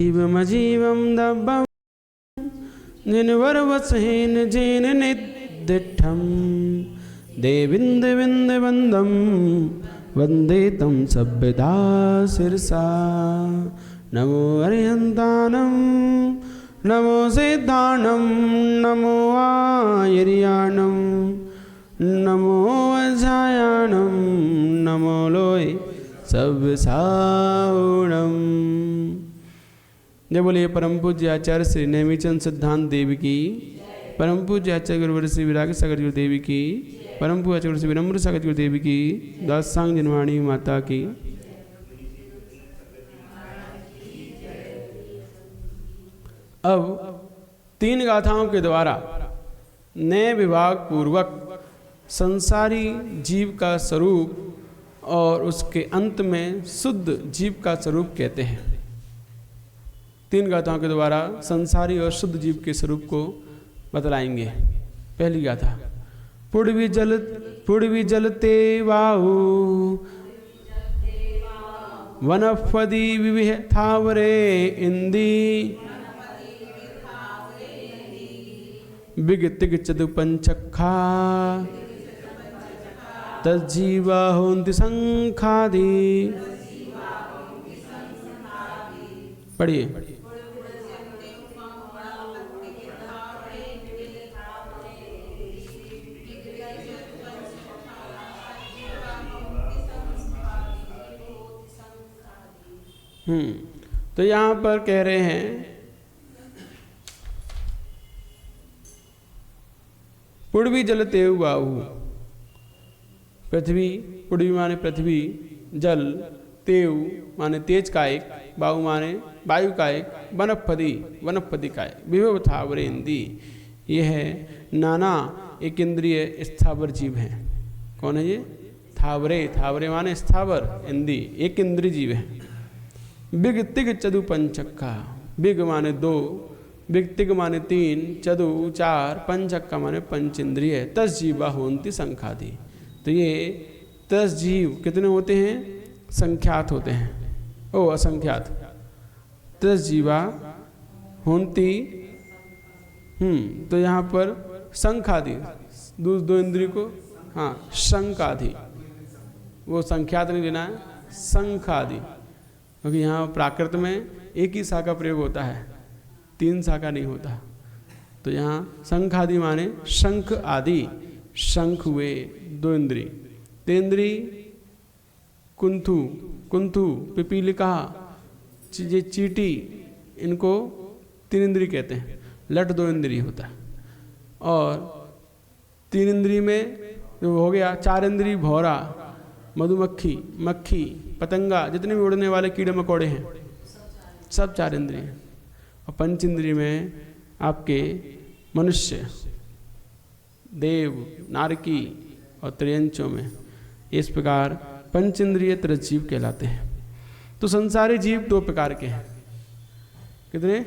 जीवमजीवं दब्बं जिनवरवसहीन जेन निदिठं देविन्दविन्दवन्दं वन्दे तं सभ्यदा शिरसा। नमो अरिहन्तानं नमो सिद्धानं नमो आयर्याणं नमो अजायाणं नमो लोय सव्यसावणम्। जय बोलिए परम पूज्य आचार्य श्री नेमीचंद सिद्धांत देवी की, परम पूज्य आचार्य गुरुवर श्री विराग सागर गुरु देवी की, परम पूज्य आचार्य श्री विनम्र सागर गुरु देवी की, दासांग जनवाणी माता की। अब 3 गाथाओं के द्वारा नए विभाग पूर्वक संसारी जीव का स्वरूप और उसके अंत में शुद्ध जीव का स्वरूप कहते हैं। 3 गाथाओं के द्वारा संसारी और शुद्ध जीव के स्वरूप को बतलाएंगे। पहली गाथा, पुड़वी जलते वाहु वनस्पति विविध थावरे इंदी बिगतिग चतु पंचखा तज्जीवा होन्ति संखादि। पढ़िए। तो यहाँ पर कह रहे हैं पुड़वी जल तेव बाहु, पृथ्वी, पुड़वी माने पृथ्वी, जल, तेव माने तेज कायिक, बाहु माने वायु कायिक, वनस्पति कायिक, विभव थावरेंदी, यह है नाना एक इंद्रिय स्थावर जीव हैं। कौन है ये? थावरे माने स्थावर, इंदी एक इंद्रिय जीव है। बिग तिग चदु पंचक्का, बिग माने 2, बिग तिग माने 3, चदु 4, पंचक्का माने 5 इंद्रिय, 10 जीवा होन्ति संख्यादि। तो ये 10 जीव कितने होते हैं? संख्यात होते हैं, ओ असंख्यात। 10 जीवा होन्ति। तो यहाँ पर संख्यादि, 2 इंद्रिय को, हाँ शंकादि, वो संख्यात नहीं लेना है, संख्यादि, क्योंकि यहाँ प्राकृत में एक ही सा का प्रयोग होता है, 3 सा का नहीं होता। तो यहाँ शंखादि माने शंख आदि, शंख हुए 2 इंद्री, तेंद्री कुंथु पिपीलिका, ये चीटी, इनको 3 इंद्री कहते हैं। लट 2 इंद्री होता है। और 3 इंद्री में जो हो गया 4 इंद्री भौरा, मधुमक्खी, मक्खी, पतंगा, जितने भी उड़ने वाले कीड़े मकोड़े हैं सब 4 इंद्रिय हैं। और 5 इंद्रिय में आपके मनुष्य, देव, नारकी और त्रियंचों में, इस प्रकार 5 इंद्रिय त्रस जीव कहलाते हैं। तो संसारी जीव 2 प्रकार के हैं। कितने?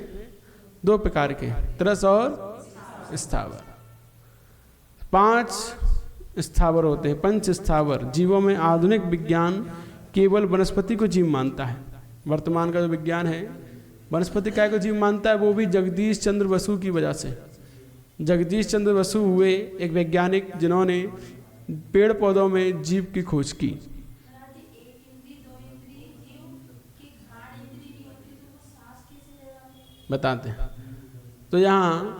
2 प्रकार के, त्रस और स्थावर। 5 स्थावर होते हैं, 5 स्थावर जीवों में। आधुनिक विज्ञान केवल वनस्पति को जीव मानता है। वर्तमान का जो विज्ञान है वनस्पति काय को जीव मानता है, वो भी जगदीश चंद्र बसु की वजह से। जगदीश चंद्र बसु हुए एक वैज्ञानिक जिन्होंने पेड़ पौधों में जीव की खोज की। बताते हैं। तो यहाँ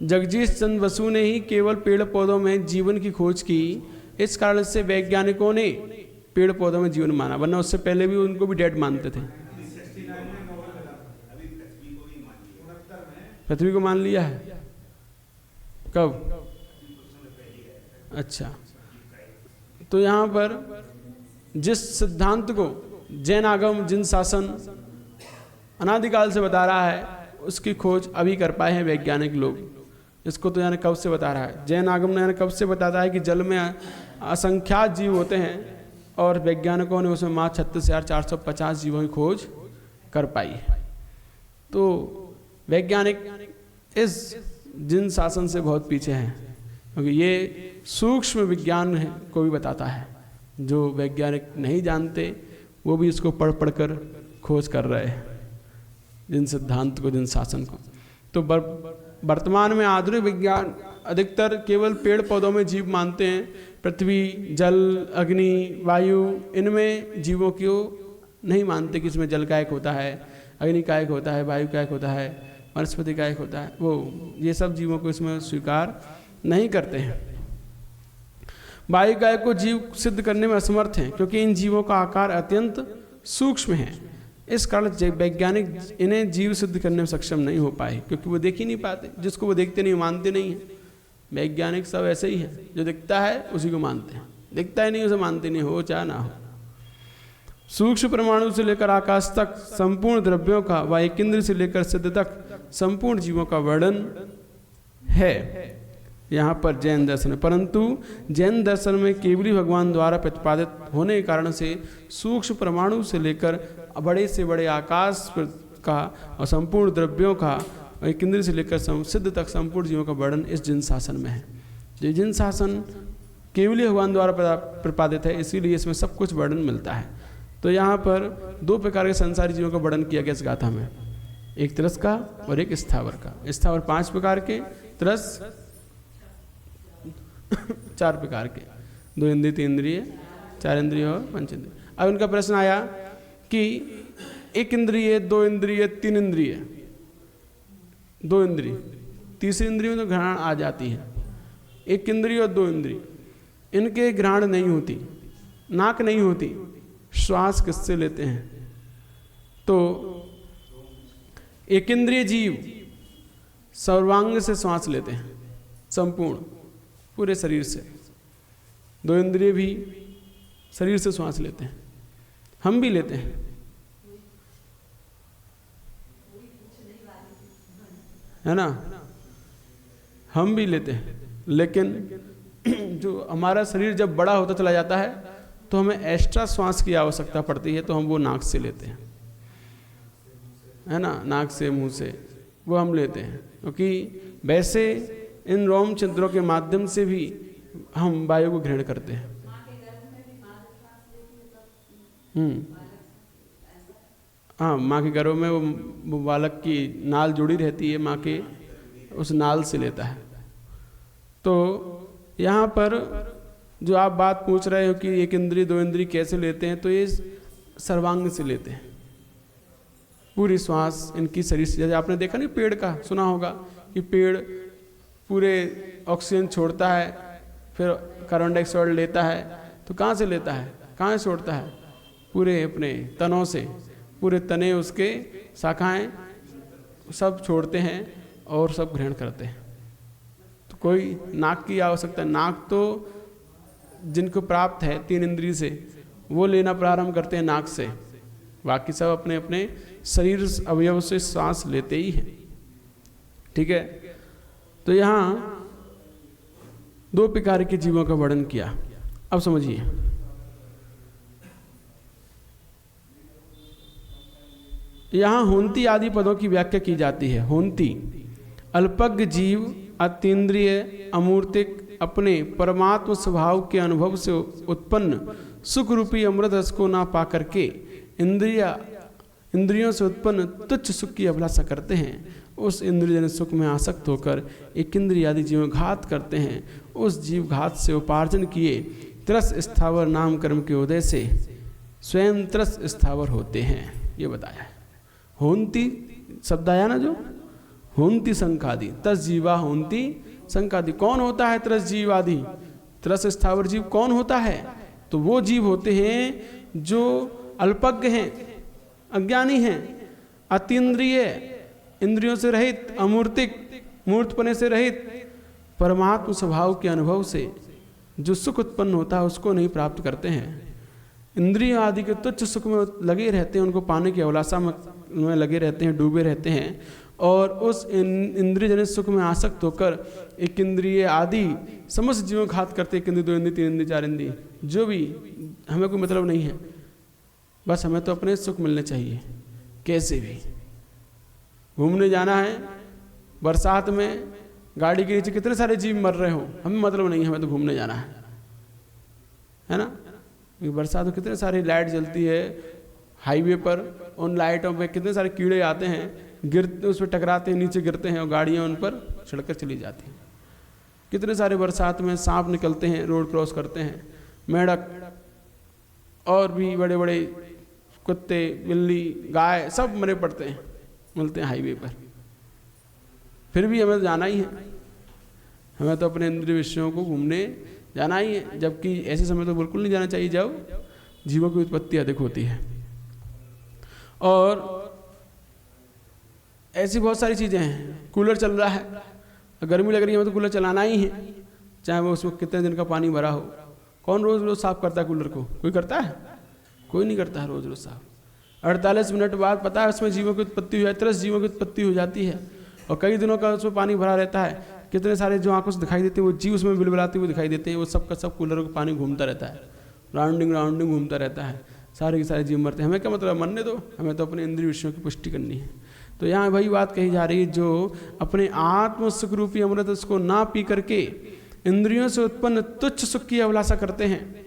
जगदीश चंद्र बसु ने ही केवल पेड़ पौधों में जीवन की खोज की। इस कारण से वैज्ञानिकों ने पेड़ पौधों में जीवन माना, वरना उससे पहले भी उनको भी डेड मानते थे। पृथ्वी को मान लिया है? कब? अच्छा। तो यहाँ पर जिस सिद्धांत को जैन आगम जिन शासन अनादिकाल से बता रहा है, उसकी खोज अभी कर पाए हैं वैज्ञानिक लोग। इसको तो यानी कब से बता रहा है जैन आगम ने, यानी कब से बताता है कि जल में असंख्यात जीव होते हैं, और वैज्ञानिकों ने उसमें मात्र 36,450 जीवों की खोज कर पाई है। तो वैज्ञानिक इस जिन शासन से बहुत पीछे हैं, क्योंकि ये सूक्ष्म विज्ञान को भी बताता है। जो वैज्ञानिक नहीं जानते वो भी इसको पढ़ कर खोज कर रहे हैं। जिन सिद्धांत को, जिन शासन को। तो वर्तमान में आधुनिक विज्ञान अधिकतर केवल पेड़ पौधों में जीव मानते हैं। पृथ्वी, जल, अग्नि, वायु, इनमें जीवों को नहीं मानते कि इसमें जल का एक होता है, अग्नि का एक होता है, वायु का एक होता है, वनस्पति का एक होता है। वो ये सब जीवों को इसमें स्वीकार नहीं करते हैं। वायु का एक को जीव सिद्ध करने में असमर्थ हैं, क्योंकि इन जीवों का आकार अत्यंत सूक्ष्म है। इस कारण वैज्ञानिक इन्हें जीव सिद्ध करने में सक्षम नहीं हो पाए, क्योंकि वो देख ही नहीं पाते। जिसको वो देखते नहीं, मानते नहीं हैं। वैज्ञानिक सब ऐसे ही है, जो दिखता है उसी को मानते हैं, दिखता ही नहीं उसे मानते नहीं, हो चाहे ना हो। सूक्ष्म परमाणु से लेकर आकाश तक संपूर्ण द्रव्यों का व एक इंद्र से लेकर सिद्ध तक संपूर्ण जीवों का वर्णन है यहाँ पर जैन दर्शन में। परंतु जैन दर्शन में केवली भगवान द्वारा प्रतिपादित होने के कारण से सूक्ष्म परमाणु से लेकर बड़े से बड़े आकाश का और संपूर्ण द्रव्यों का, एक इंद्र से लेकर सिद्ध तक संपूर्ण जीवों का वर्णन इस जिन शासन में है। जो जिन शासन केवली भगवान द्वारा प्रतिपादित है, इसीलिए इसमें सब कुछ वर्णन मिलता है। तो यहाँ पर दो प्रकार के संसारी जीवों का वर्णन किया गया इस गाथा में, एक तरस का और एक स्थावर का। स्थावर 5 प्रकार के, तरस 4 प्रकार के, 2 इंद्रिय, 3 इंद्रिय, 4 इंद्रिय और 5 इंद्रिय। अब उनका प्रश्न आया कि 1 इंद्रिय, 2 इंद्रिय, 3 इंद्रिय, 2 इंद्रिय, तीसरी इंद्रिय में तो घ्राण आ जाती है। 1 इंद्रिय और 2 इंद्रिय, इनके घ्राण नहीं होती, नाक नहीं होती, श्वास किससे लेते हैं? तो 1 इंद्रिय जीव सर्वांग से श्वास लेते हैं, संपूर्ण पूरे शरीर से। 2 इंद्रिय भी शरीर से श्वास लेते हैं, हम भी लेते हैं, है ना, हम भी लेते हैं। लेकिन जो हमारा शरीर जब बड़ा होता चला जाता है तो हमें एक्स्ट्रा श्वास की आवश्यकता पड़ती है, तो हम वो नाक से लेते हैं, है ना, नाक से, मुंह से वो हम लेते हैं। क्योंकि वैसे इन रोम छिद्रों के माध्यम से भी हम वायु को ग्रहण करते हैं। हाँ, माँ के गर्भ में वो बालक की नाल जुड़ी रहती है, माँ के उस नाल से लेता है। तो यहाँ पर जो आप बात पूछ रहे हो कि 1 इंद्रिय 2 इंद्रिय कैसे लेते हैं, तो ये सर्वांग से लेते हैं, पूरी श्वास इनकी शरीर से। जैसे आपने देखा नहीं, पेड़ का सुना होगा कि पेड़ पूरे ऑक्सीजन छोड़ता है, फिर कार्बन डाइऑक्साइड लेता है, तो कहाँ से लेता है, कहाँ से छोड़ता है? पूरे अपने तनों से, पूरे तने उसके शाखाएं सब छोड़ते हैं और सब ग्रहण करते हैं। तो कोई नाक की आवश्यकता, नाक तो जिनको प्राप्त है 3 इंद्रिय से, वो लेना प्रारंभ करते हैं नाक से, बाकी सब अपने अपने शरीर अवयव से सांस लेते ही हैं। ठीक है, तो यहाँ 2 प्रकार के जीवों का वर्णन किया। अब समझिए, यहाँ होंती आदि पदों की व्याख्या की जाती है। होंती अल्पज्ञ जीव, अतीन्द्रिय, अमूर्तिक, अपने परमात्म स्वभाव के अनुभव से उत्पन्न सुख रूपी अमृत रस को ना पा करके इंद्रियों से उत्पन्न तुच्छ सुख की अभिलाषा करते हैं। उस इंद्रियजन्य सुख में आसक्त होकर 1 इंद्रिय आदि जीव घात करते हैं। उस जीव घात से उपार्जन किए त्रस स्थावर नाम कर्म के उदय से स्वयं त्रस स्थावर होते हैं, ये बताया है। होंती शब्द आया ना, जो होंती संकादि, तस जीवा होंती संकादि। कौन होता है त्रस जीव आदि? त्रस स्थावर जीव कौन होता है? तो वो जीव होते हैं जो अल्पज्ञ हैं, अज्ञानी हैं, अतीन्द्रिय, इंद्रियों से रहित, अमूर्तिक, मूर्तपने से रहित, परमात्म स्वभाव के अनुभव से जो सुख उत्पन्न होता है उसको नहीं प्राप्त करते हैं। इंद्रिय आदि के तुच्छ सुख में लगे रहते हैं, उनको पाने की अभिलाषा में लगे रहते हैं, डूबे रहते हैं, और उस इंद्रिय जनित सुख में आसक्त होकर 1 इंद्रिय आदि समस्त जीवों घात करते हैं। 1 इंद्रिय 2 इंद्रिय 3 इंद्रिय 4 इंद्रिय, जो भी, हमें कोई मतलब नहीं है, बस हमें तो अपने सुख मिलने चाहिए। कैसे भी घूमने जाना है, बरसात में गाड़ी के नीचे कितने सारे जीव मर रहे हो, हमें मतलब नहीं है, हमें तो घूमने जाना है ना। बरसात में कितने सारी लाइट जलती है हाईवे पर, उन लाइटों पे कितने सारे कीड़े आते हैं, गिरते उस पर टकराते हैं, नीचे गिरते हैं और गाड़ियाँ उन पर सड़कर चली जाती हैं। कितने सारे बरसात में सांप निकलते हैं, रोड क्रॉस करते हैं, मेंढक और भी बड़े बड़े कुत्ते, बिल्ली, गाय सब मरे पड़ते हैं, मिलते हैं हाईवे पर। फिर भी हमें जाना ही है, हमें तो अपने इंद्रिय विषयों को घूमने जाना ही है। जबकि ऐसे समय तो बिल्कुल नहीं जाना चाहिए जब जीवों की उत्पत्ति अधिक होती है। और ऐसी बहुत सारी चीज़ें हैं। कूलर चल रहा है, गर्मी लग रही है तो कूलर चलाना ही है, चाहे वो उसमें कितने दिन का पानी भरा हो। कौन रोज़ रोज़ साफ़ करता है कूलर को? कोई करता है? कोई नहीं करता है रोज़ रोज़ साफ़। 48 मिनट बाद पता है उसमें जीवों की उत्पत्ति हो जाती है, 30 जीवों की उत्पत्ति हो जाती है, और कई दिनों का उसमें पानी भरा रहता है। कितने सारे जो आंखों से दिखाई देते हैं वो जीव उसमें बिलबिलाते हुए दिखाई देते हैं। वो सब का सब कूलर का पानी घूमता रहता है, राउंडिंग राउंडिंग घूमता रहता है, सारे के सारे जीव मरते हैं। हमें क्या मतलब, मरने दो, हमें तो अपने इंद्रिय विषयों की पुष्टि करनी है। तो यहाँ वही बात कही जा रही है, जो अपने आत्म सुख रूपी अमृत उसको ना पी करके इंद्रियों से उत्पन्न तुच्छ सुख की अभिलाषा करते हैं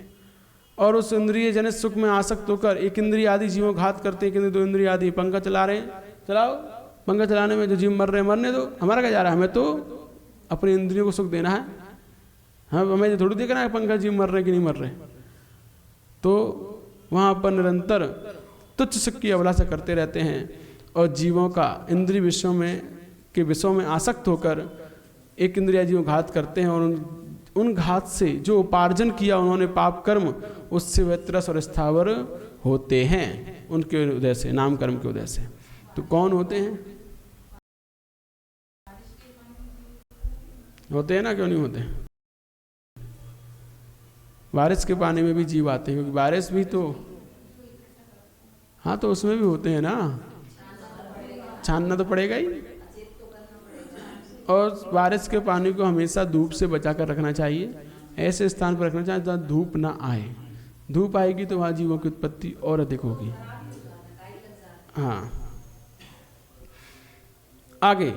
और उस इंद्रिय जनित सुख में आसक्त होकर एक इंद्रिय आदि जीवों घात करते हैं। कि 2 इंद्रिय आदि पंखा चला रहे हैं, चलाओ, पंखा चलाने में जो जीव मर रहे हैं मरने दो, हमारा क्या जा रहा है, हमें तो अपनी इंद्रियों को सुख देना है। हाँ, हमें थोड़ी देखना है पंखा जीव मर रहे हैं कि नहीं मर रहे। तो वहाँ पर निरंतर तुच्छ सुख की अभिलाषा करते रहते हैं और जीवों का इंद्रिय विषयों में के विषयों में आसक्त होकर एक इंद्रिय जीव घात करते हैं। और उन घात से जो उपार्जन किया उन्होंने पाप कर्म, उससे वे त्रस और स्थावर होते हैं उनके उदय से, नाम कर्म के उदय से। तो कौन होते हैं? होते हैं ना, क्यों नहीं होते? बारिश के पानी में भी जीव आते हैं, क्योंकि बारिश भी तो, हाँ तो उसमें भी होते हैं ना, छानना तो पड़ेगा ही। और बारिश के पानी को हमेशा धूप से बचा कर रखना चाहिए, ऐसे स्थान पर रखना चाहिए जहाँ धूप ना आए। धूप आएगी तो वहाँ जीवों की उत्पत्ति और अधिक होगी। हाँ, आगे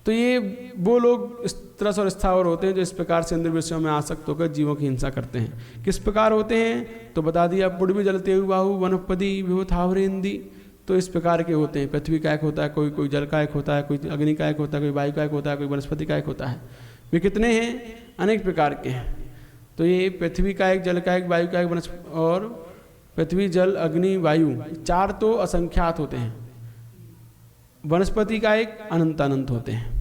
तो ये वो लोग त्रस और स्थावर होते हैं जो इस प्रकार से इंद्रिय विषयों में आसक्त होकर जीवों की हिंसा करते हैं। किस प्रकार होते हैं तो बता दिया, पुड़वी जल तेउ बाहु वनस्पति विभु थावरेंदी। तो इस प्रकार के होते हैं। पृथ्वी का एक होता है, कोई जल का एक होता है, कोई अग्नि का एक होता है, कोई वायु का एक होता है, कोई वनस्पति का एक होता है। वे कितने हैं? अनेक प्रकार के हैं। तो ये पृथ्वी का एक, जल का एक, वायु का एक, वनस्पति, और पृथ्वी जल अग्नि वायु 4 तो असंख्यात होते हैं, वनस्पति का एक अनंत होते हैं।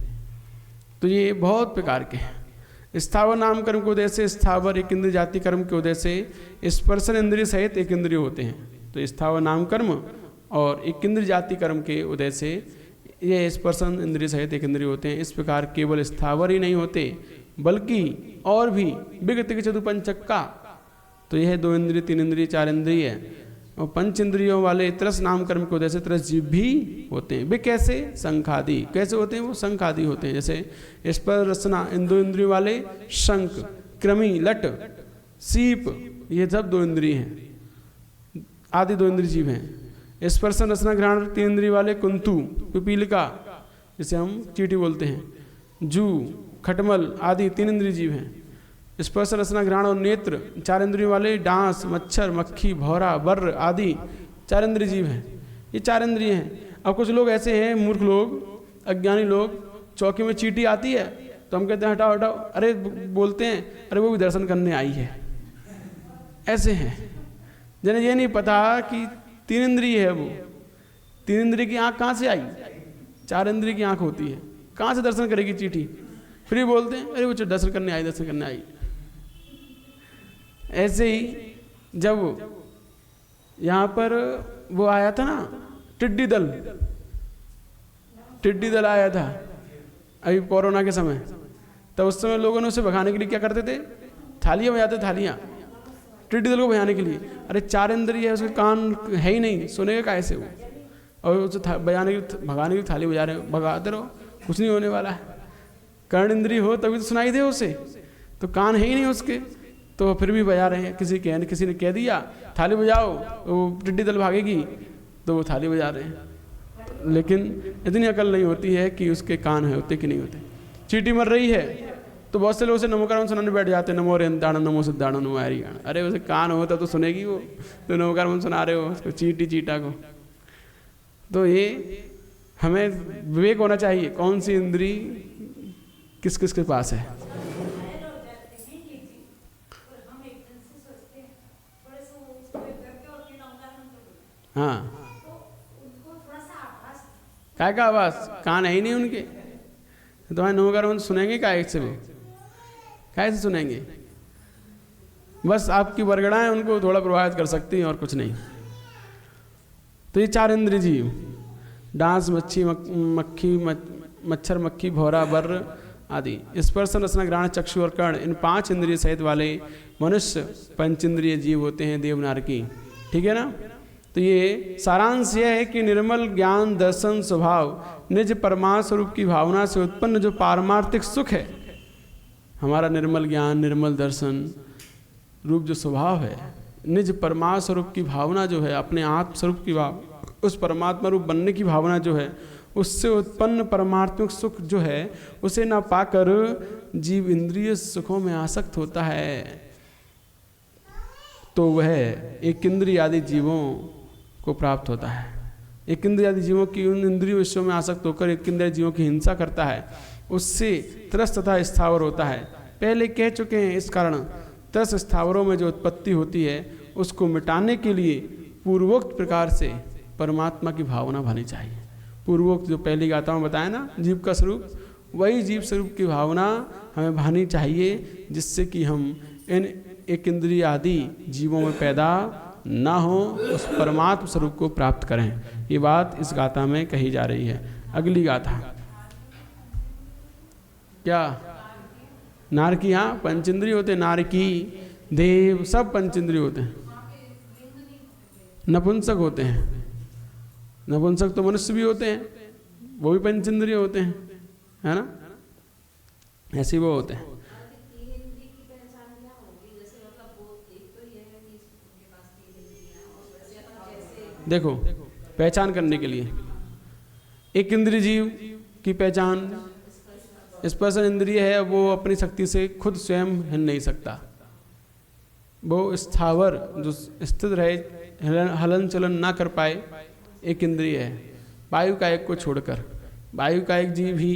तो ये बहुत प्रकार के हैं। स्थावर नाम कर्म के उदय से स्थावर एक इंद्रिय जाति कर्म के उदय से स्पर्शन इंद्रिय सहित एक इंद्रिय होते हैं। तो स्थावर नाम कर्म और एक इंद्रिय जाति कर्म के उदय से ये स्पर्शन इंद्रिय सहित एक इंद्रिय होते हैं। इस प्रकार केवल स्थावर ही नहीं होते बल्कि और भी विगत चतुपंचक्का, तो यह 2 इंद्रिय 3 इंद्रिय 4 इंद्रिय और 5 इंद्रियों वाले त्रस नाम कर्म के उदय से त्रस जीव भी होते हैं। वे कैसे? संखादि। कैसे होते हैं वो? संखादि होते हैं। जैसे स्पर्श रसना इन 2 इंद्रियों वाले शंख, कृमि, लट, सीप, ये सब 2 इंद्रिय हैं, आदि 2 इंद्रिय जीव हैं। स्पर्शन रसना घ्राण 3 इंद्रिय वाले कुंतु, पिपीलिका जिसे हम चींटी बोलते हैं, जू, खटमल आदि 3 इंद्रिय जीव हैं। स्पर्श रसना घ्राण और नेत्र 4 इंद्रियों वाले डांस, मच्छर, मक्खी, भौरा, बर्र आदि 4 इंद्रिय जीव हैं। ये 4 इंद्रिय हैं। अब कुछ लोग ऐसे हैं, मूर्ख लोग, अज्ञानी लोग, चौकी में चींटी आती है तो हम कहते हैं हटाओ हटाओ, अरे बोलते हैं अरे वो भी दर्शन करने आई है। ऐसे हैं जिन्हें ये नहीं पता कि 3 इंद्रिय है वो। 3 इंद्रिय की आँख कहाँ से आई? 4 इंद्रिय की आँख होती है, कहाँ से दर्शन करेगी चींटी? फिर बोलते हैं अरे वो दर्शन करने आई, दर्शन करने आई। ऐसे ही जब यहाँ पर वो आया था ना टिड्डी दल आया था अभी कोरोना के समय, तो उस समय लोगों ने उसे भगाने के लिए क्या करते थे? थालियाँ बजाते, थालियाँ, टिड्डी दल को भगाने के लिए। अरे 4 इंद्रिय है, उसके कान है ही नहीं, सुनेगा कैसे वो? और उसे भगाने की थाली बजा रहे हो, भगाते रहो, कुछ नहीं होने वाला है। कर्ण इंद्रिय हो तभी तो सुनाई दे उसे, तो कान है ही नहीं उसके, तो फिर भी बजा रहे हैं। किसी ने कह दिया थाली बजाओ, वो टिड्डी दल भागेगी, तो वो थाली बजा रहे हैं। लेकिन इतनी अकल नहीं होती है कि उसके कान है होते कि नहीं होते। चींटी मर रही है तो बहुत से लोग उसे नमोकार सुनाने बैठ जाते हैं, नमो रेंदाणो नमो सिद्धाणो नमो हरियाणा। अरे उसे कान होता तो सुनेगी वो, तो नमोकार सुना रहे हो उसको, चींटी चीटा को। तो ये हमें विवेक होना चाहिए कौन सी इंद्री किस किस के पास है। हाँ, काय का आवाज, कान है ही नहीं उनके, तुम्हारे नमोकार सुनेंगे काय से, वो काय से सुनेंगे। बस आपकी वरगड़ाएं उनको थोड़ा प्रभावित कर सकती हैं और कुछ नहीं। तो ये 4 इंद्रिय जीव, डांस, मच्छी, मक्खी, मच्छर, मक्खी, भौरा, बर्र आदि, स्पर्श, रसना, घ्राण, चक्षु और कर्ण, इन 5 इंद्रिय सहित वाले मनुष्य पंचेंद्रिय जीव होते हैं, देवनार की। ठीक है ना। तो ये सारांश यह है कि निर्मल ज्ञान, दर्शन, स्वभाव, निज परमात्मा स्वरूप की भावना से उत्पन्न जो पारमार्थिक सुख है, हमारा निर्मल ज्ञान, निर्मल दर्शन रूप जो स्वभाव है, निज परमात्मा स्वरूप की भावना जो है, अपने आत्म स्वरूप की भाव, उस परमात्मा रूप बनने की भावना जो है, उससे उत्पन्न परमात्मिक सुख जो है, उसे ना पाकर जीव इंद्रिय सुखों में आसक्त होता है, तो वह एक इंद्रिय आदि जीवों को प्राप्त होता है। एक इंद्रिय आदि जीवों की उन इंद्रिय विषयों में आसक्त होकर एक इंद्रिय जीवों की हिंसा करता है, उससे त्रस्त तथा स्थावर होता है। पहले कह चुके हैं, इस कारण त्रस्त स्थावरों में जो उत्पत्ति होती है उसको मिटाने के लिए पूर्वोक्त प्रकार से परमात्मा की भावना भानी चाहिए। पूर्वोक्त जो पहली गाथा में बताया ना, जीव का स्वरूप, वही जीव स्वरूप की भावना हमें भानी चाहिए, जिससे कि हम इन एक इंद्रिय आदि जीवों में पैदा ना हो, उस परमात्म स्वरूप को प्राप्त करें। ये बात इस गाथा में कही जा रही है। अगली गाथा क्या, नारकी। हाँ, पंचेंद्रिय होते हैं, नारकी, देव, सब पंचेंद्रिय होते हैं। नपुंसक होते हैं, नपुंसक तो मनुष्य भी होते हैं, वो भी पंचेंद्रिय होते हैं, है ना, ऐसे वो होते हैं। देखो, पहचान करने के लिए एक इंद्रिय जीव की पहचान, स्पर्श इंद्रिय है, वो अपनी शक्ति से खुद स्वयं हिल नहीं सकता, वो स्थावर जो स्थित रहे, हलन चलन ना कर पाए, एक इंद्रिय है। वायु का एक को छोड़कर, वायु का एक जीव ही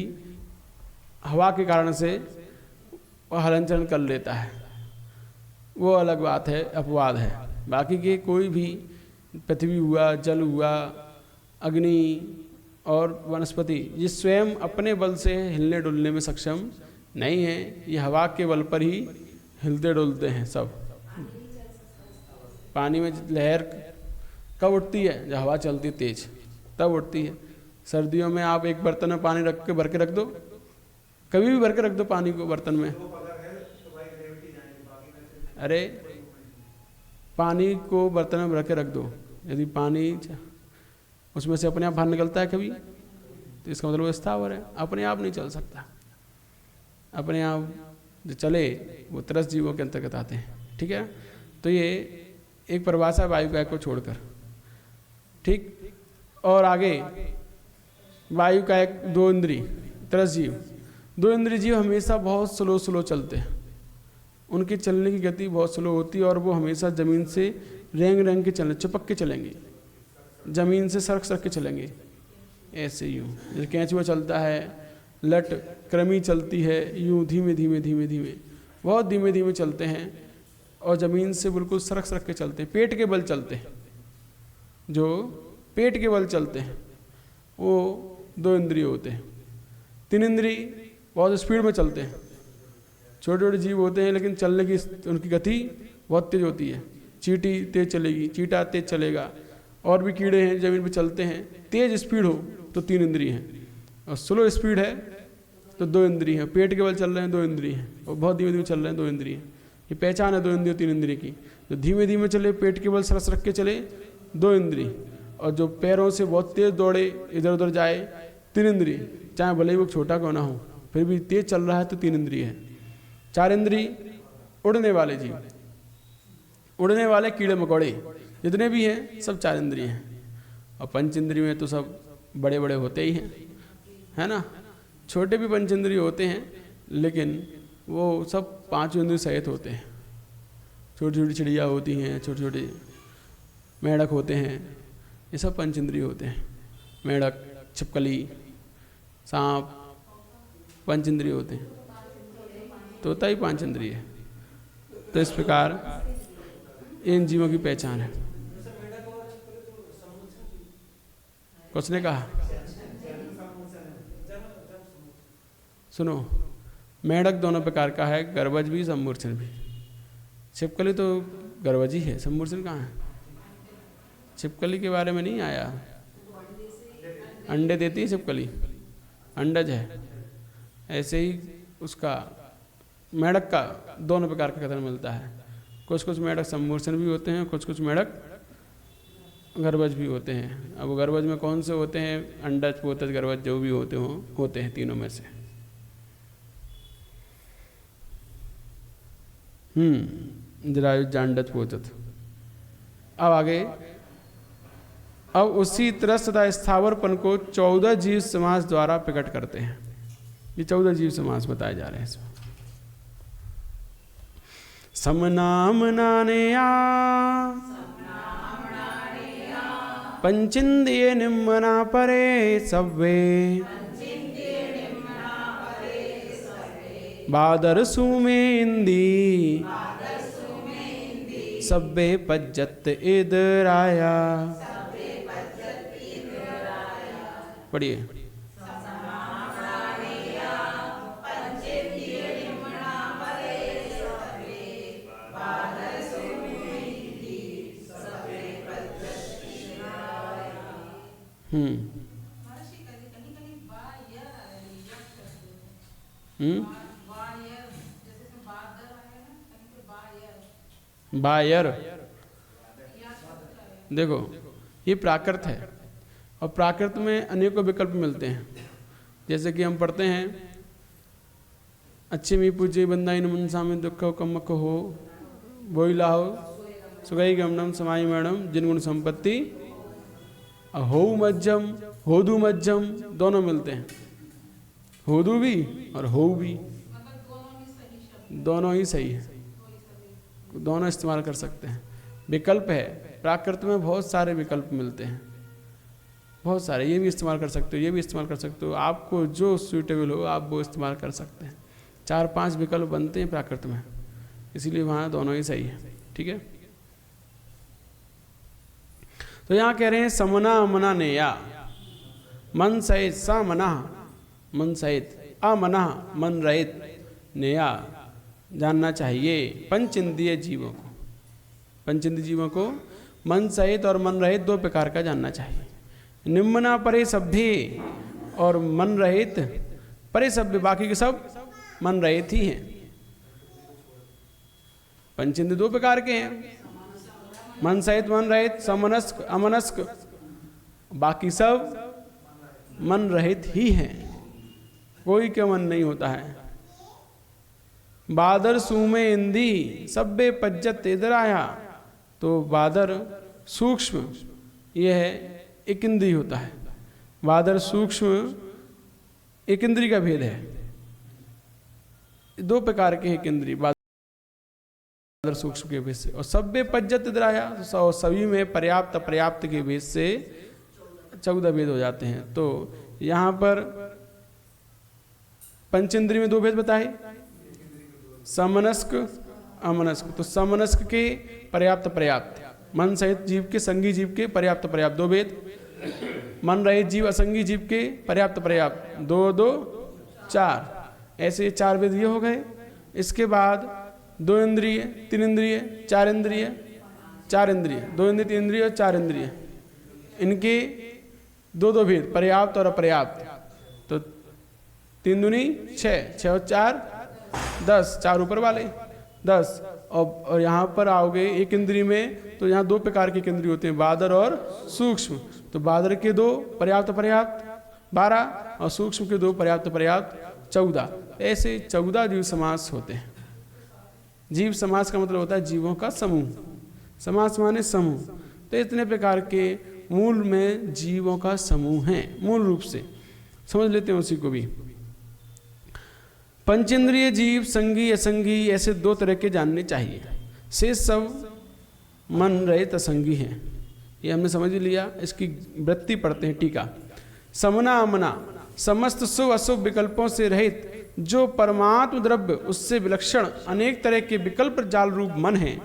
हवा के कारण से वह हलन चलन कर लेता है, वो अलग बात है, अपवाद है। बाकी के कोई भी, पृथ्वी हुआ, जल हुआ, अग्नि और वनस्पति, ये स्वयं अपने बल से हिलने डुलने में सक्षम नहीं है, ये हवा के बल पर ही हिलते डुलते हैं सब। पानी में लहर कब उठती है, जब हवा चलती है तेज, तब उठती है। सर्दियों में आप एक बर्तन में पानी रख के भर के रख दो, कभी भी भर के रख दो पानी को बर्तन में, अरे पानी को बर्तन में भर के रख दो, यदि पानी उसमें से अपने आप बाहर निकलता है कभी, तो इसका मतलब वो स्थावर है, अपने आप नहीं चल सकता। अपने आप जो चले वो त्रस्त जीवों के अंतर्गत आते हैं। ठीक है, तो ये एक परिभाषा वायु का को छोड़कर। ठीक, और आगे वायु का एक, 2 इंद्रिय त्रस्त जीव, 2 इंद्रिय जीव हमेशा बहुत स्लो चलते हैं, उनकी चलने की गति बहुत स्लो होती है, और वो हमेशा ज़मीन से रेंग के चलें, चिपक के चलेंगे, ज़मीन से सरक के चलेंगे, ऐसे यूँ जैसे कैंचुआ चलता है, लट क्रमी चलती है, यूँ धीमे धीमे बहुत धीमे चलते हैं, और ज़मीन से बिल्कुल सरक के चलते हैं, पेट के बल चलते हैं। जो पेट के बल चलते हैं वो 2 इंद्रिय होते हैं। 3 इंद्रिय बहुत स्पीड में चलते हैं, छोटे जीव होते हैं, लेकिन चलने की उनकी गति बहुत तेज होती है। चींटी तेज चलेगी, चींटा तेज चलेगा, और भी कीड़े हैं ज़मीन पे चलते हैं। तेज स्पीड हो तो 3 इंद्रिय हैं, और स्लो स्पीड है तो 2 इंद्रिय हैं। पेट के बल चल रहे हैं 2 इंद्रिय हैं, और बहुत धीमे चल रहे हैं 2 इंद्रिय। ये पहचान है 2 इंद्रिय 3 इंद्रिय की। जो धीमे चले, पेट के बल सरक के चले, 2 इंद्रिय, और जो पैरों से बहुत तेज दौड़े, इधर उधर जाए, 3 इंद्रिय। चाहे भले ही वो छोटा क्यों ना हो, फिर भी तेज चल रहा है तो 3 इंद्रिय है। 4 इंद्रिय उड़ने वाले जीव, उड़ने वाले कीड़े मकोड़े जितने भी हैं सब 4 इंद्रिय हैं। और पंच इंद्रिय में तो सब बड़े होते ही हैं, है ना। छोटे भी पंच इंद्रिय होते हैं, लेकिन वो सब 5 इंद्रिय सहित होते हैं। छोटी चिड़िया होती हैं, छोटे मेढक होते हैं, ये सब पंच इंद्रिय होते हैं। मेढक, छिपकली, सांप, पंच इंद्रिय होते हैं। तोता ही 5 इंद्रिय है। तो इस प्रकार इन जीवों की पहचान है। किसने कहा? सुनो, मेढक दोनों प्रकार का है, गर्भज भी सम्मूर्छन भी। छिपकली तो गर्भज ही है, सम्मूर्छन कहाँ है? छिपकली के बारे में नहीं आया। अंडे देती है छिपकली, अंडज है। ऐसे ही उसका मेढक का दोनों प्रकार का कथन मिलता है। कुछ कुछ मेढक सम्मूर्छन भी होते हैं, कुछ कुछ मेढक गर्भज भी होते हैं। अब गर्भज में कौन से होते हैं? अंडज, पोतज, गर्भज जो भी होते हैं तीनों में से। जरायुज, जांडज, पोतज। अब आगे, अब उसी तरह सदा स्थावरपन को 14 जीव समास द्वारा प्रकट करते हैं। ये 14 जीव समास बताए जा रहे हैं इसमें। समनाम नानेया पंचिंद्रिय निम्मना परे सव्वे बादर सुमे इंदी सब्बे पज्जत इदराया। पढ़िए। बायर, देखो ये प्राकृत है और प्राकृत में अनेकों विकल्प मिलते हैं। जैसे कि हम पढ़ते हैं, अच्छे मी पूज्य बंदा इन मनसा में दुख कमक हो बोई लाहो सुगई गमनम समाई मैडम जिनगुण संपत्ति। हो मध्यम, होदू मध्यम दोनों मिलते हैं। होदू भी और हो भी, दोनों ही सही है, दोनों इस्तेमाल कर सकते हैं। विकल्प है, प्राकृत में बहुत सारे विकल्प मिलते हैं, बहुत सारे। ये भी इस्तेमाल कर सकते हो, ये भी इस्तेमाल कर सकते हो, आपको जो सूटेबल हो आप वो इस्तेमाल कर सकते हैं। 4-5 विकल्प बनते हैं प्राकृत में, इसीलिए वहाँ दोनों ही सही है। ठीक है। तो यहाँ कह रहे हैं समना मना नेया, मन सहित सा मना, मन सहित अमना, मन रहित नेया, जानना चाहिए पंच इंद्रिय जीवों को। पंच इंद्रिय जीवों को मन सहित और मन रहित 2 प्रकार का जानना चाहिए। निम्ना परे सभ्य और मन रहित परे सभ्य, बाकी के सब मन रहित ही हैं। पंच इंद्रिय 2 प्रकार के हैं, मन सहित मन रहित, समनस्क अमनस्क, बाकी सब मन रहित ही हैं, कोई का मन नहीं होता है। बादर सूमे इंदी सब्बे पज्जत इदराया, तो बादर सूक्ष्म यह है एक इंद्री होता है। बादर सूक्ष्म एक इंद्री का भेद है। 2 प्रकार के एक इंद्री, बादर सूक्ष्म के भेद से, और सब्बे पज्जत इदराया, तो सभी में पर्याप्त अपर्याप्त के भेद से 14 भेद हो जाते हैं। तो यहाँ पर पंचेंद्रिय में 2 भेद बताए, समनस्क अमनस्क। तो समनस्क के पर्याप्त पर्याप्त, मन सहित जीव के संगी जीव के पर्याप्त पर्याप्त 2 भेद, मन रहित जीव असंगी जीव के पर्याप्त पर्याप्त 2-2 4, ऐसे 4 भेद ये हो गए। इसके बाद 2 इंद्रिय, 3 इंद्रिय, 4 इंद्रिय, 4 इंद्रिय, 2 इंद्रिय, 3 इंद्रिय और 4 इंद्रिय, इनके 2-2 भेद, पर्याप्त और अपर्याप्त। तो 3 दूनी 6, 6 और 4 10, 4 ऊपर वाले 10। और यहाँ पर आओगे एक इंद्रिय में, तो यहाँ 2 प्रकार के इंद्रिय होते हैं, बादर और सूक्ष्म। तो बादर के 2 पर्याप्त पर्याप्त 12 और सूक्ष्म के 2 पर्याप्त पर्याप्त 14। ऐसे 14 जीव समास होते हैं। जीव समास का मतलब होता है जीवों का समूह, समास माने समूह। तो इतने प्रकार के मूल में जीवों का समूह है, मूल रूप से समझ लेते हैं उसी को भी। पंचेंद्रिय जीव संगी असंगी ऐसे 2 तरह के जानने चाहिए। शेष सब मन रहित असंगी हैं, ये हमने समझ लिया। इसकी वृत्ति पढ़ते हैं टीका। समना अमना, समस्त शुभ अशुभ विकल्पों से रहित जो परमात्म द्रव्य उससे विलक्षण अनेक तरह के विकल्प जाल रूप मन है,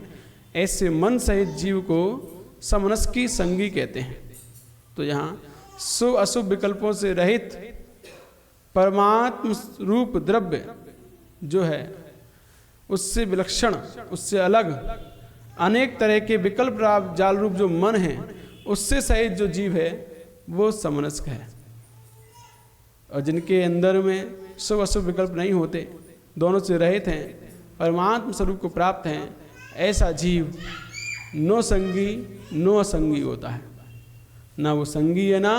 ऐसे मन सहित जीव को समनस्की संगी कहते हैं। तो यहाँ शुभ अशुभ विकल्पों से रहित परमात्म रूप द्रव्य जो है उससे विलक्षण, उससे अलग अनेक तरह के विकल्प जाल रूप जो मन है उससे सहित जो जीव है वो समनस्क है। और जिनके अंदर में शुभ अशुभ विकल्प नहीं होते, दोनों से रहित हैं, परमात्म स्वरूप को प्राप्त हैं, ऐसा जीव नो संगी नो असंगी होता है। ना वो संगी है ना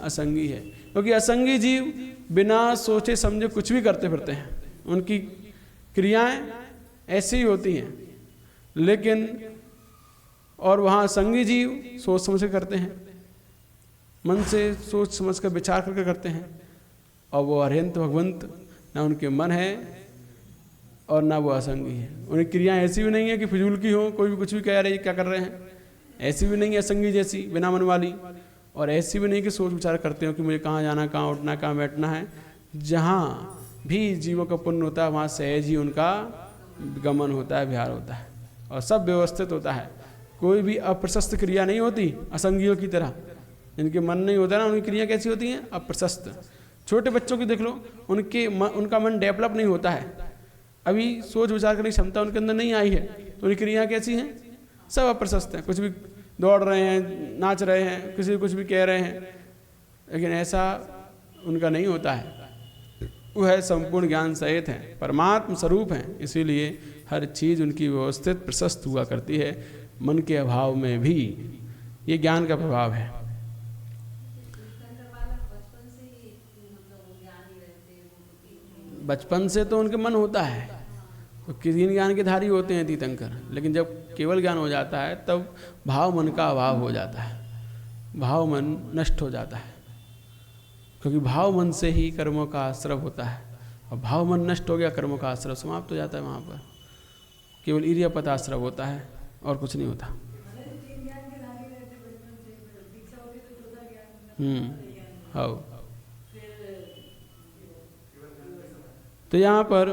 असंगी है, क्योंकि असंगी जीव बिना सोचे समझे कुछ भी करते फिरते हैं, उनकी क्रियाएं ऐसी ही होती हैं। लेकिन और वहाँ संगी जीव सोच समझ कर करते हैं, मन से सोच समझ कर विचार करके करते हैं। और वो अरहंत भगवंत ना उनके मन है और ना वो असंगी है। उनकी क्रियाएं ऐसी भी नहीं है कि फिजूल की हो, कोई भी कुछ भी कह रहे हैं क्या कर रहे हैं, ऐसी भी नहीं है असंगी जैसी बिना मन वाली। और ऐसी भी नहीं कि सोच विचार करते हो कि मुझे कहाँ जाना, कहाँ उठना, कहाँ बैठना है। जहाँ भी जीवों का पुण्य होता है वहाँ सहज ही उनका गमन होता है, विहार होता है और सब व्यवस्थित होता है। कोई भी अप्रशस्त क्रिया नहीं होती असंगियों की तरह। जिनके मन नहीं होता ना, उनकी क्रिया कैसी होती हैं? अप्रशस्त। छोटे बच्चों की देख लो, उनका मन डेवलप नहीं होता है, अभी सोच विचार करने की क्षमता उनके अंदर नहीं आई है, तो उनकी क्रिया कैसी हैं? सब अप्रशस्त हैं। कुछ भी दौड़ रहे हैं, नाच रहे हैं, किसी कुछ भी कह रहे हैं, लेकिन ऐसा उनका नहीं होता है। वह संपूर्ण ज्ञान सहित हैं, परमात्म स्वरूप हैं, इसीलिए हर चीज़ उनकी व्यवस्थित प्रशस्त हुआ करती है। मन के अभाव में भी ये ज्ञान का प्रभाव है। बचपन से तो उनके मन होता है, तो किसी ज्ञान के धारी होते हैं तीर्थंकर, लेकिन जब केवल ज्ञान हो जाता है तब भाव मन का अभाव हो जाता है, भाव मन नष्ट हो जाता है। क्योंकि भाव मन से ही कर्मों का आश्रव होता है, और भाव मन नष्ट हो गया, कर्मों का आश्रव समाप्त हो जाता है। वहाँ पर केवल इरियापत आश्रव होता है और कुछ नहीं होता। हाँ, तो यहाँ पर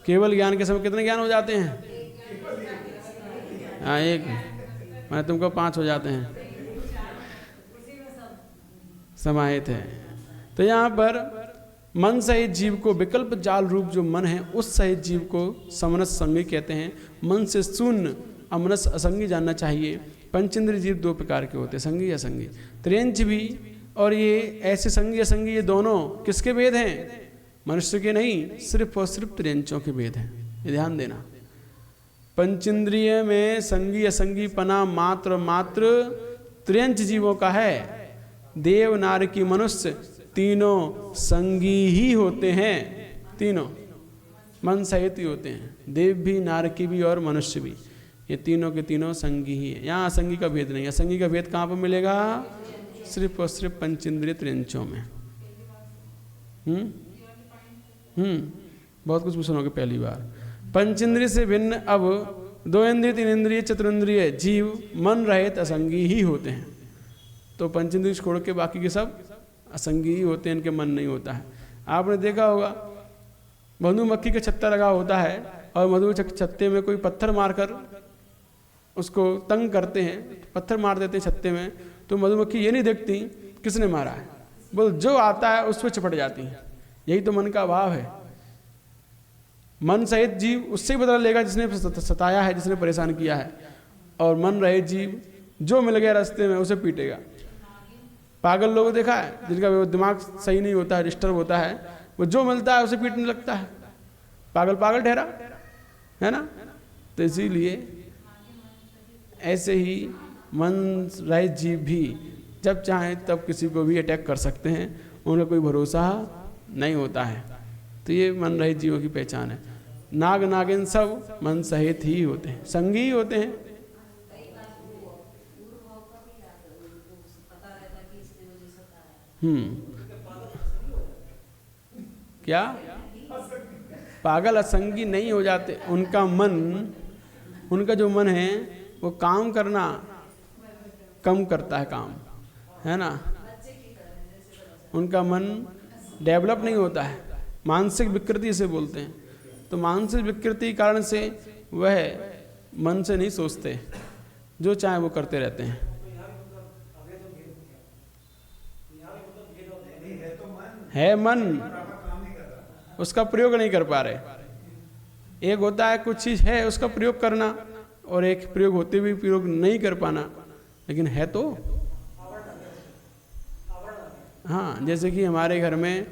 केवल ज्ञान के समय कितने ज्ञान हो जाते हैं? हाँ, एक, मैं तुमको 5 हो जाते हैं, समाहित है। तो यहाँ पर मन सहित जीव को विकल्प जाल रूप जो मन है उस सहित जीव को समनस संगी कहते हैं। मन से शून्य अमनस असंगी जानना चाहिए। पंचेंद्रिय जीव 2 प्रकार के होते हैं, संगी असंगी। त्रियंच भी, और ये ऐसे संगी असंगी ये दोनों किसके भेद हैं? मनुष्य के नहीं, सिर्फ और सिर्फ त्रियंचों के भेद हैं, ये ध्यान देना। पंचेंद्रिय में संगी असंगी पना मात्र मात्र त्रियंच जीवों का है। देव नार की मनुष्य तीनों संगी ही होते हैं, तीनों मन सहित ही होते हैं। देव भी, नारकी भी और मनुष्य भी, ये तीनों के तीनों संगी ही है। यहाँ असंगी का भेद नहीं। असंगी का भेद कहाँ पर मिलेगा? सिर्फ और सिर्फ पंचेंद्रिय त्रियंचों में। बहुत कुछ सुनोगे पहली बार। पंचेंद्रिय से भिन्न अब 2 इंद्रिय, 3 इंद्रिय, चतुरिंद्रिय जीव मन रहित असंगी ही होते हैं। तो पंचेंद्रिय छोड़ के बाकी के सब असंगी ही होते हैं, इनके मन नहीं होता है। आपने देखा होगा मधुमक्खी का छत्ता लगा होता है और मधु छत्ते में कोई पत्थर मारकर उसको तंग करते हैं, पत्थर मार देते हैं छत्ते में, तो मधुमक्खी ये नहीं देखती किसने मारा है, बोल जो आता है उस पर चिपट जाती है। यही तो मन का अभाव है। मन सहित जीव उससे ही बदला लेगा जिसने सताया है, जिसने परेशान किया है, और मन रहित जीव जो मिल गया रास्ते में उसे पीटेगा। पागल लोगों देखा है जिनका दिमाग सही नहीं होता है, डिस्टर्ब होता है, वो जो मिलता है उसे पीटने लगता है। पागल पागल ठहरा है ना। तो इसीलिए ऐसे ही मन रहित जीव भी जब चाहें तब किसी को भी अटैक कर सकते हैं, उनका कोई भरोसा नहीं होता है। तो ये मन रहित जीवों की पहचान है। नाग नागिन सब मन सहित ही होते हैं, संगी ही होते हैं। क्या पागल असंगी नहीं हो जाते? उनका मन, उनका जो मन है वो काम करना कम करता है, काम है ना। उनका मन डेवलप नहीं होता है, मानसिक विकृति से बोलते हैं। तो मानसिक विकृति के कारण से वह मन से नहीं सोचते, जो चाहे वो करते रहते हैं। है मन, उसका प्रयोग नहीं कर पा रहे। एक होता है कुछ चीज़ है उसका प्रयोग करना, और एक प्रयोग होते हुए प्रयोग नहीं कर पाना, लेकिन है तो। हाँ, जैसे कि हमारे घर में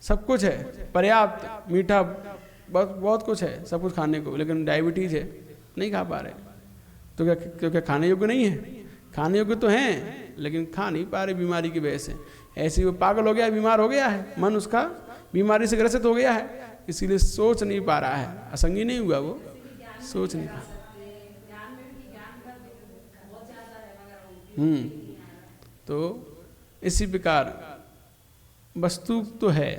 सब कुछ है, पर्याप्त, मीठा बहुत कुछ है, सब कुछ खाने को, लेकिन डायबिटीज़ है, नहीं खा पा रहे। तो क्या खाने योग्य नहीं है? खाने योग्य तो हैं, लेकिन खा नहीं पा रहे बीमारी की वजह से। ऐसे वो पागल हो गया, बीमार हो गया है, मन उसका बीमारी से ग्रसित हो गया है, इसीलिए सोच नहीं पा रहा है। असंगी नहीं हुआ, वो सोच नहीं पा। तो इसी प्रकार वस्तु तो है,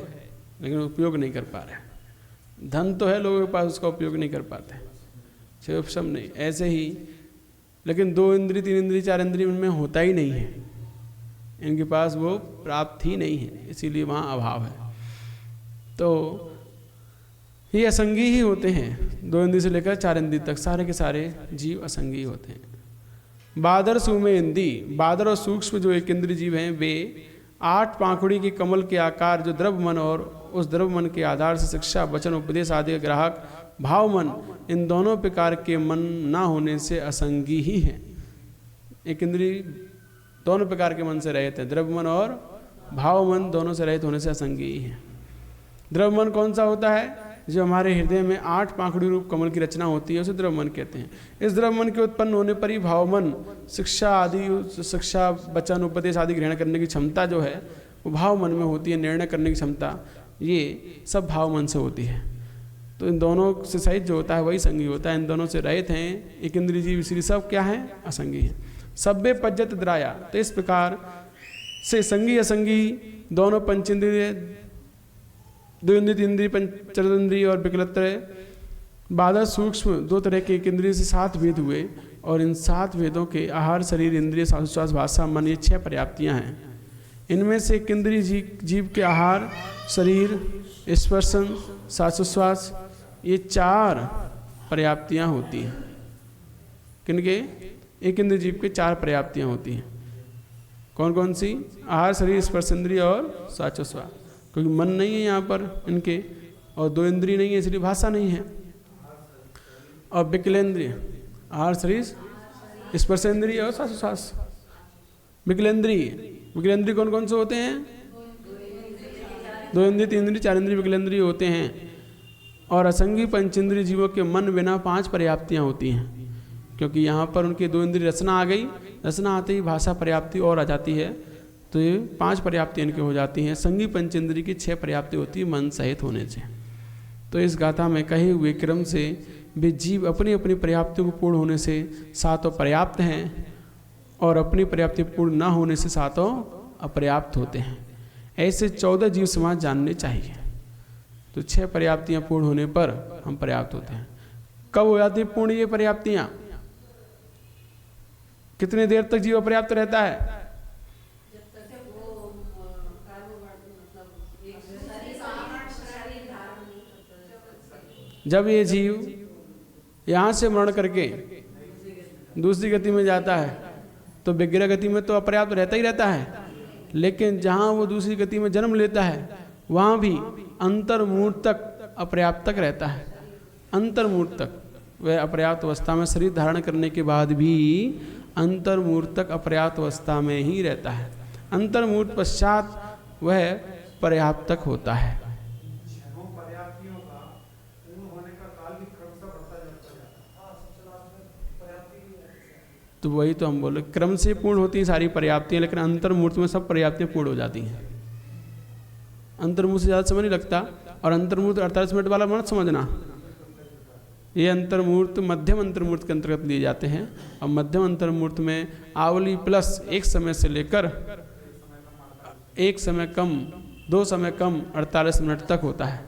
लेकिन उपयोग नहीं कर पा रहे। धन तो है लोगों के पास, उसका उपयोग नहीं कर पाते, सिर्फ सब नहीं। ऐसे ही लेकिन 2 इंद्रिय 3 इंद्रिय 4 इंद्रिय उनमें होता ही नहीं है, इनके पास वो प्राप्त ही नहीं है, इसीलिए वहाँ अभाव है। तो ये असंगी ही होते हैं, 2 इंद्रिय से लेकर 4 इंद्रिय तक सारे के सारे जीव असंगी होते हैं। बादर सुमे इंद्री, बादर और सूक्ष्म जो एक इंद्रिय जीव हैं, वे 8 पाखुड़ी के कमल के आकार जो द्रव्य मन और उस द्रव्य मन के आधार से शिक्षा वचन उपदेश आदि ग्राहक भाव मन, इन दोनों प्रकार के मन ना होने से असंगी ही है। एक इंद्रिय दोनों प्रकार के मन से रहित है, द्रव्य मन और भाव मन दोनों से रहित होने से असंगी ही है। द्रव्य मन कौन सा होता है? जो हमारे हृदय में 8 पाखुड़ी रूप कमल की रचना होती है, उसे द्रव्य मन कहते हैं। इस द्रव्य मन के उत्पन्न होने पर ही भाव मन शिक्षा आदि, शिक्षा वचन उपदेश आदि ग्रहण करने की क्षमता जो है वो भाव मन में होती है। निर्णय करने की क्षमता ये सब भाव मन से होती है। तो इन दोनों से सहित जो होता है वही संगी होता है, इन दोनों से रहित हैं एक इंद्रिय जीव, इसलिए सब क्या है? असंगी है। सब्बे पज्जत द्राया, तो इस प्रकार से संगी असंगी दोनों पंचेंद्रिय, 2 इंद्रिय 3 इंद्रिय पंचेंद्रिय और विकलत्रय बादर सूक्ष्म 2 तरह के एक इंद्रिय से 7 भेद हुए, और इन 7 भेदों के आहार शरीर इंद्रिय श्वास भाषा मन, ये 6 पर्याप्तियाँ हैं। इनमें से एक इंद्रिय जीव के आहार शरीर स्पर्शन श्वास, ये 4 पर्याप्तियाँ होती हैं। किनके? एक इंद्रिय जीव के 4 पर्याप्तियाँ होती हैं। कौन कौन सी? आहार शरीर स्पर्श इंद्रिय और श्वास, क्योंकि मन नहीं है यहाँ पर इनके, और 2 इंद्रिय नहीं है, इसलिए भाषा नहीं है। और विकलेंद्रिय, आहार शरीर स्पर्श इंद्रिय और श्वास। विकलेंद्रिय कौन कौन से होते हैं? 2 इंद्रिय 3 इंद्रिय 4 इंद्रिय विकलेंद्रिय होते हैं। और असंगी पंचेंद्रिय जीवों के मन बिना 5 पर्याप्तियाँ होती हैं, क्योंकि यहाँ पर उनके 2 इंद्रिय रचना आ गई, रचना आते ही भाषा पर्याप्ति और आ जाती है, तो ये 5 पर्याप्तियाँ इनकी हो जाती हैं। संगी पंचेंद्रिय की 6 पर्याप्ति होती है मन सहित होने से। तो इस गाथा में कहे हुए क्रम से वे जीव अपनी अपनी पर्याप्तियों को पूर्ण होने से 7 पर्याप्त हैं, और अपनी पर्याप्ति पूर्ण न होने से 7 अपर्याप्त होते हैं। ऐसे 14 जीव समाज जानने चाहिए। तो 6 पर्याप्तियाँ पूर्ण होने पर हम पर्याप्त होते हैं। कब हो जाती है पूर्ण ये पर्याप्तियाँ? कितने देर तक जीव अपर्याप्त रहता है? जब ये जीव यहाँ से मरण करके दूसरी गति में जाता है, तो विग्रह गति में तो अपर्याप्त रहता ही रहता है, लेकिन जहाँ वो दूसरी गति में जन्म लेता है वहाँ भी अंतर्मूर्त तक अपर्याप्त तक रहता है। अंतर्मूर्त तक वह अपर्याप्त अवस्था में शरीर धारण करने के बाद भी अंतर्मूर्त तक अपर्याप्त अवस्था में ही रहता है। अंतर्मूर्त पश्चात वह पर्याप्त तक होता है। तो वही तो हम बोले, क्रम से पूर्ण होती हैं सारी पर्याप्तियाँ, लेकिन अंतर्मूर्त में सब पर्याप्तियाँ पूर्ण हो जाती हैं। अंतर्मूर्त से ज़्यादा समय नहीं लगता, और अंतर्मूर्त 48 मिनट वाला मत समझना, ये अंतर्मूर्त मध्यम अंतर्मूर्त के अंतर्गत लिए जाते हैं। और मध्यम अंतर्मूर्त में आवली प्लस 1 समय से लेकर 1 समय कम 2 समय कम 48 मिनट तक होता है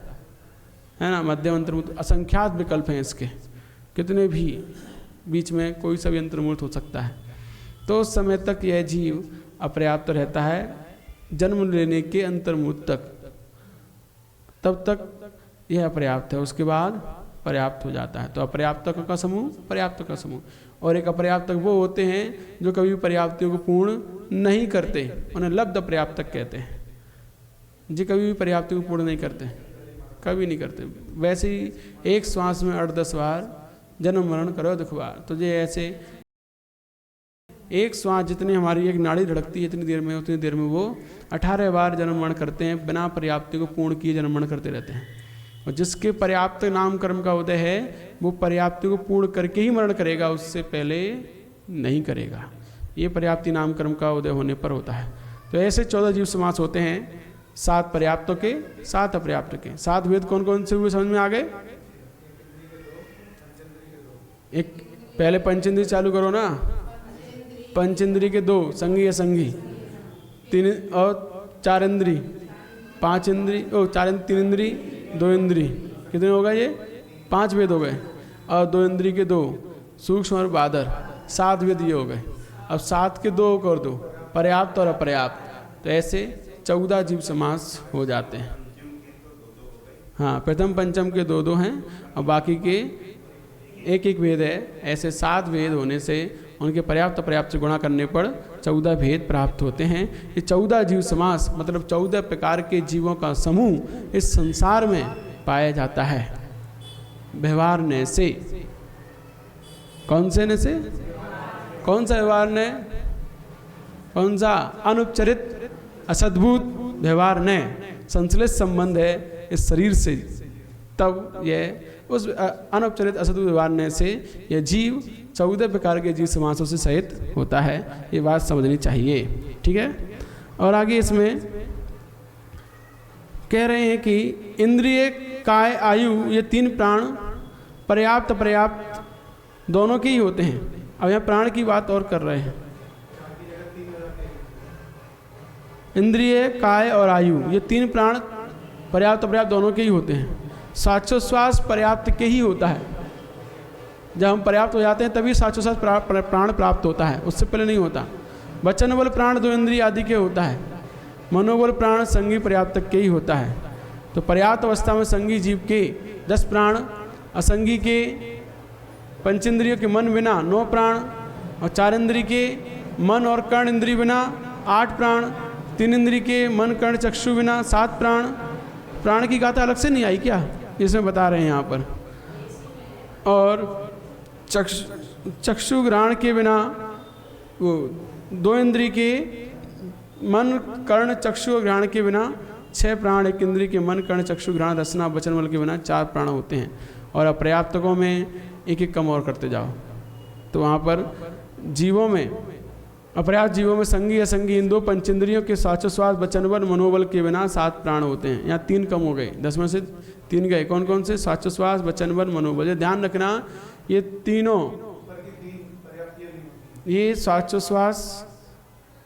ना। मध्यम अंतर्मूर्त असंख्यात विकल्प हैं इसके, कितने भी बीच में कोई सा भी अंतर्मूर्त हो सकता है। तो उस समय तक यह जीव अपर्याप्त रहता है, जन्म लेने के अंतर्मुहूर्त तक, तब तक यह अपर्याप्त है, उसके बाद पर्याप्त हो जाता है। तो अपर्याप्तकों का समूह, पर्याप्त का समूह। और एक अपर्याप्तक वो होते हैं जो कभी भी पर्याप्तियों को पूर्ण नहीं करते, उन्हें लब्ध अपर्याप्तक कहते हैं। जी कभी भी पर्याप्तियों को पूर्ण नहीं करते, कभी नहीं करते। वैसे ही एक श्वास में 8-10 बार जन्म मरण करो दुख बार। तो ये ऐसे एक श्वास जितनी हमारी एक नाड़ी धड़कती है इतनी देर में, उतनी देर में वो 18 बार जन्म मरण करते हैं, बिना पर्याप्ति को पूर्ण किए जन्म मरण करते रहते हैं। और जिसके पर्याप्त नाम कर्म का उदय है वो पर्याप्ति को पूर्ण करके ही मरण करेगा, उससे पहले नहीं करेगा। ये पर्याप्ति नाम कर्म का उदय होने पर होता है। तो ऐसे 14 जीव समास होते हैं, 7 पर्याप्तों के, 7 अपर्याप्त के। 7 वेद कौन कौन से हुए समझ में आ गए? एक पहले पंचेंद्रिय चालू करो ना। पंचेंद्रिय के 2 संगी असंगी, 3 और 4 इंद्री, 5 इंद्री, 3 इंद्री 2 इंद्री, कितने हो गए? ये 5 वेद हो गए। और 2 इंद्री के 2 सूक्ष्म और बादर, 7 वेद ये हो गए। अब 7 के 2 कर दो, पर्याप्त और अपर्याप्त। तो ऐसे 14 जीव समास हो जाते हैं। हाँ, प्रथम पंचम के 2-2 हैं और बाकी के 1-1 वेद है। ऐसे 7 वेद होने से उनके पर्याप्त अपर्याप्त से गुणा करने पर 14 भेद प्राप्त होते हैं। ये 14 जीव समास मतलब 14 प्रकार के जीवों का समूह इस संसार में पाया जाता है। व्यवहार ने से, कौन से ने से? कौन सा व्यवहार ने? कौन सा? अनुपचरित असद्भुत व्यवहार ने संश्लिष्ट संबंध है इस शरीर से, तब यह उस अनुपचरित असद्भुत व्यवहार ने से यह जीव 14 प्रकार के जीव समासों से सहित होता है। ये बात समझनी चाहिए, ठीक है। और आगे इसमें कह रहे हैं कि इंद्रिय, काय, आयु ये 3 प्राण पर्याप्त अपर्याप्त दोनों के ही होते हैं। अब यहाँ प्राण की बात और कर रहे हैं। इंद्रिय, काय और आयु ये 3 प्राण पर्याप्त अपर्याप्त दोनों के ही होते हैं। श्वासोश्वास पर्याप्त के ही होता है। जब हम पर्याप्त हो जाते हैं तभी श्वासोश्वास प्राण प्राप्त होता है, उससे पहले नहीं होता। वचन बल प्राण 2 इंद्रिय आदि के होता है। मनोबल प्राण संगी पर्याप्त के ही होता है। तो पर्याप्त अवस्था में संगी जीव के 10 प्राण, असंगी के पंचेंद्रियों के मन बिना 9 प्राण, और 4 इंद्रिय के मन और कर्ण इंद्रिय बिना 8 प्राण, 3 इंद्रिय के मन कर्ण चक्षु बिना 7 प्राण। प्राण की गाथा अलग से नहीं आई क्या? इसमें बता रहे हैं यहाँ पर। और चक्षु घ्राण के बिना वो 2 इंद्रिय के मन कर्ण चक्षु और घ्राण के बिना 6 प्राण, 1 इंद्रिय के मन कर्ण चक्षु घ्राण रसना वचन बल के बिना 4 प्राण होते हैं। और अपर्याप्तकों में 1-1 कम और करते जाओ। तो वहाँ पर जीवों में, अपर्याप्त जीवों में संगी असंगी इन 2 पंचेंद्रियों के श्वासोश्वास वचन बल मनोबल के बिना 7 प्राण होते हैं। यहाँ 3 कम हो गए, 10 में से 3 गए। कौन कौन से? श्वासोश्वास वचन बल मनोबल। ये ध्यान रखना, ये तीनों, ये श्वासोश्वास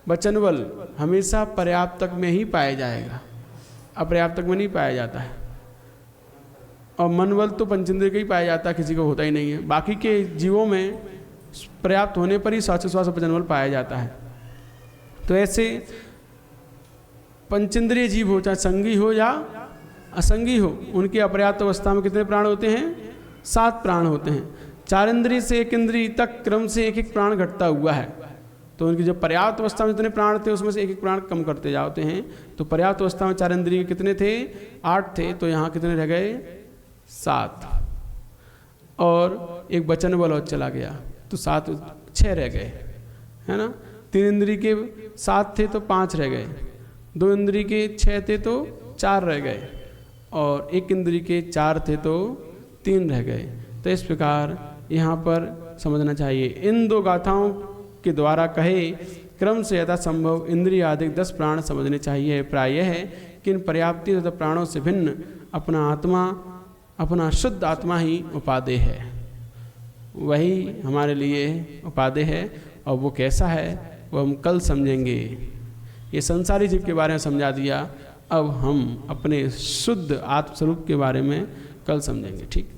वचन बल हमेशा पर्याप्तक में ही पाया जाएगा, अपर्याप्तक में नहीं पाया जाता है। और मन बल तो पंचेंद्रिय का ही पाया जाता है, किसी को होता ही नहीं है। बाकी के जीवों में पर्याप्त होने पर ही श्वासोश्वास और वचन बल पाया जाता है। तो ऐसे पंचेंद्रिय जीव हो, चाहे संगी हो या असंगी हो, उनकी अपर्याप्त अवस्था में कितने प्राण होते हैं? 7 प्राण होते हैं। 4 इंद्रिय से 1 इंद्रिय तक क्रम से 1-1 प्राण घटता हुआ है। तो उनकी जो पर्याप्त अवस्था में जितने प्राण थे उसमें से 1-1 प्राण कम करते जाते हैं। तो पर्याप्त अवस्था में 4 इंद्रिय कितने थे? 8 थे। तो यहाँ कितने रह गए? 7। और एक वचन बल और चला गया तो 6 रह गए, है ना। 3 इंद्रिय के 7 थे तो 5 रह गए, 2 इंद्रिय के 6 थे तो 4 रह गए, और 1 इंद्रिय के 4 थे तो 3 रह गए। तो इस प्रकार यहाँ पर समझना चाहिए। इन 2 गाथाओं के द्वारा कहे क्रम से यथा संभव इंद्रिय आदि 10 प्राण समझने चाहिए। प्राय यह है कि इन पर्याप्ति तथा प्राणों से भिन्न अपना आत्मा, अपना शुद्ध आत्मा ही उपादेय है। वही हमारे लिए उपादेय है, और वो कैसा है वो हम कल समझेंगे। ये संसारी जीव के बारे में समझा दिया, अब हम अपने शुद्ध आत्मस्वरूप के बारे में कल समझेंगे। ठीक।